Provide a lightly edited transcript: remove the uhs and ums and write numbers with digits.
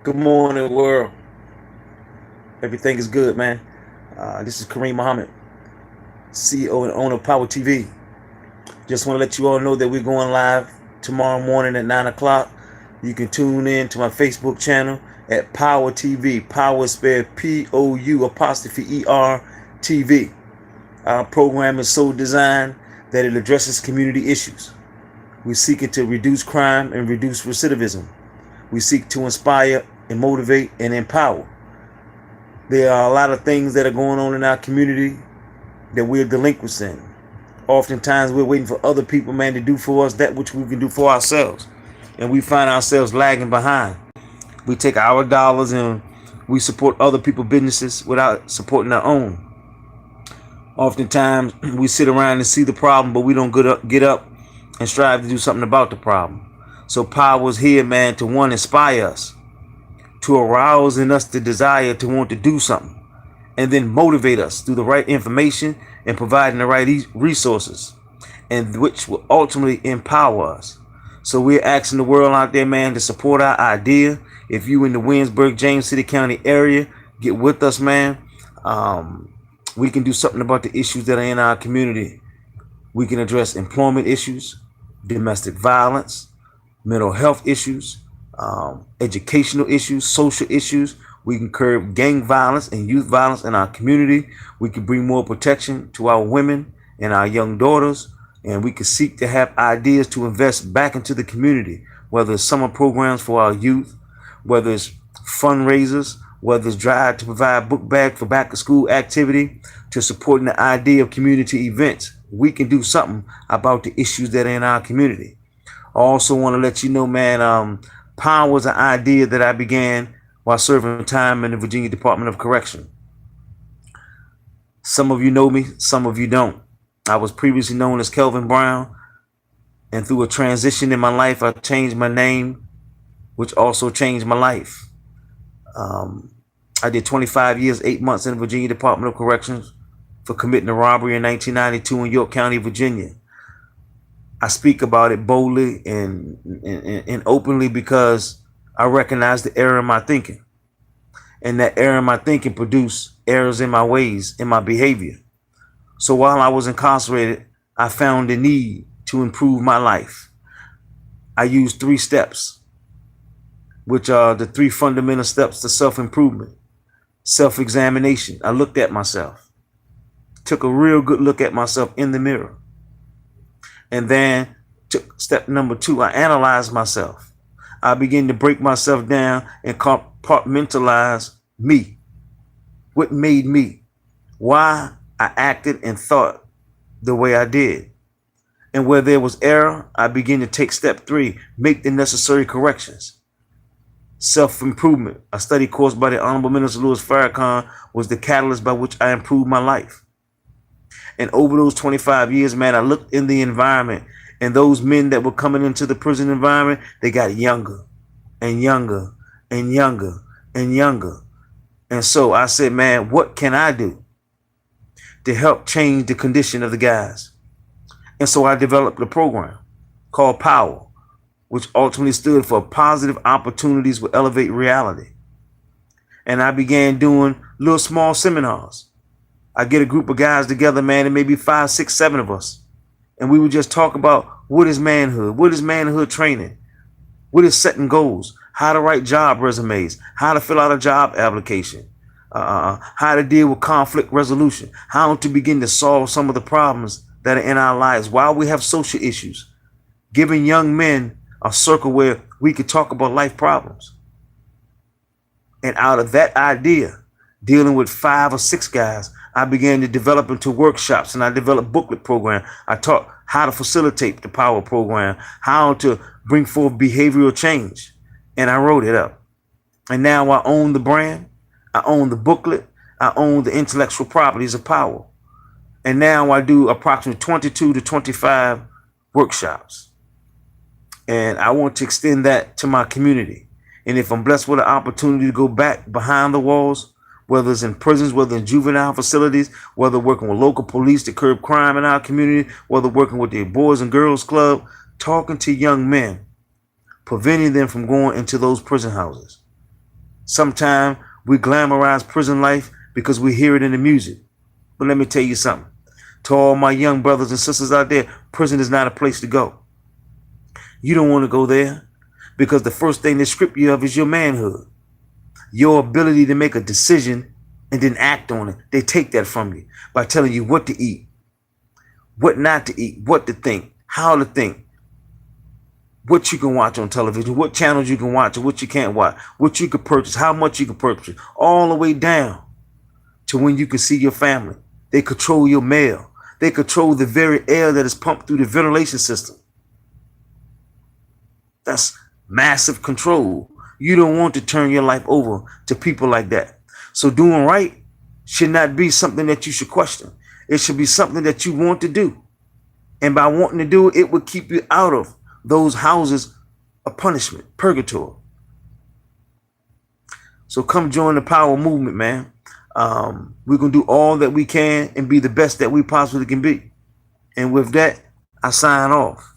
Good morning, world. Everything is good, man. This is Kareem Muhammad, CEO and owner of Pou'Er Tv. Just want to let you all know that we're going live tomorrow morning at 9 o'clock. You can tune in to my Facebook channel at Pou'Er TV. Power is spelled Pou apostrophe ER TV. Our program is so designed that it addresses community issues. We seek it to reduce crime and reduce recidivism. We seek to inspire and motivate and empower. There are a lot of things that are going on in our community that we're delinquents in. Oftentimes we're waiting for other people, man, to do for us that which we can do for ourselves. And we find ourselves lagging behind. We take our dollars and we support other people's businesses without supporting our own. Oftentimes we sit around and see the problem, but we don't get up and strive to do something about the problem. So Power is here, man, to inspire us, to arouse in us the desire to want to do something, and then motivate us through the right information and providing the right resources, and which will ultimately empower us. So we're asking the world out there, man, to support our idea. If you in the Williamsburg, James City County area, get with us, man. We can do something about the issues that are in our community. We can address employment issues, domestic violence, mental health issues, educational issues, social issues. We can curb gang violence and youth violence in our community. We can bring more protection to our women and our young daughters. And we can seek to have ideas to invest back into the community, whether it's summer programs for our youth, whether it's fundraisers, whether it's drive to provide book bag for back to school activity, to supporting the idea of community events. We can do something about the issues that are in our community. I also want to let you know, man, Power was an idea that I began while serving time in the Virginia Department of Correction. Some of you know me, some of you don't. I was previously known as Kelvin Brown, and through a transition in my life, I changed my name, which also changed my life. I did 25 years, 8 months in the Virginia Department of Corrections for committing a robbery in 1992 in York County, Virginia. I speak about it boldly and openly because I recognize the error in my thinking. And that error in my thinking produced errors in my ways, in my behavior. So while I was incarcerated, I found the need to improve my life. I used 3 steps, which are the 3 fundamental steps to self-improvement. Self-examination. I looked at myself, took a real good look at myself in the mirror. And then took step number 2, I analyzed myself. I began to break myself down and compartmentalize me. What made me? Why I acted and thought the way I did. And where there was error, I began to take step 3, make the necessary corrections. Self-improvement, a study course by the Honorable Minister Louis Farrakhan, was the catalyst by which I improved my life. And over those 25 years, man, I looked in the environment, and those men that were coming into the prison environment, they got younger and younger and younger and younger. And so I said, man, what can I do to help change the condition of the guys? And so I developed a program called Power, which ultimately stood for Positive Opportunities Will Elevate Reality. And I began doing little small seminars. I get a group of guys together, man, and maybe 5, 6, 7 of us. And we would just talk about what is manhood? What is manhood training? What is setting goals? How to write job resumes? How to fill out a job application? How to deal with conflict resolution? How to begin to solve some of the problems that are in our lives while we have social issues. Giving young men a circle where we could talk about life problems. And out of that idea, dealing with 5 or 6 guys, I began to develop into workshops, and I developed booklet program. I taught how to facilitate the Power program, how to bring forth behavioral change, and I wrote it up. And now I own the brand, I own the booklet, I own the intellectual properties of Power. And now I do approximately 22 to 25 workshops. And I want to extend that to my community. And if I'm blessed with an opportunity to go back behind the walls, whether it's in prisons, whether in juvenile facilities, whether working with local police to curb crime in our community, whether working with the Boys and Girls Club, talking to young men, preventing them from going into those prison houses. Sometimes we glamorize prison life because we hear it in the music. But let me tell you something. To all my young brothers and sisters out there, prison is not a place to go. You don't want to go there because the first thing they strip you of is your manhood, your ability to make a decision and then act on it. They take that from you by telling you what to eat, what not to eat, what to think, how to think, what you can watch on television, what channels you can watch and what you can't watch, what you can purchase, how much you can purchase, all the way down to when you can see your family. They control your mail. They control the very air that is pumped through the ventilation system. That's massive control. You don't want to turn your life over to people like that. So doing right should not be something that you should question. It should be something that you want to do. And by wanting to do it, it will keep you out of those houses of punishment, purgatory. So come join the power movement, man. We're going to do all that we can and be the best that we possibly can be. And with that, I sign off.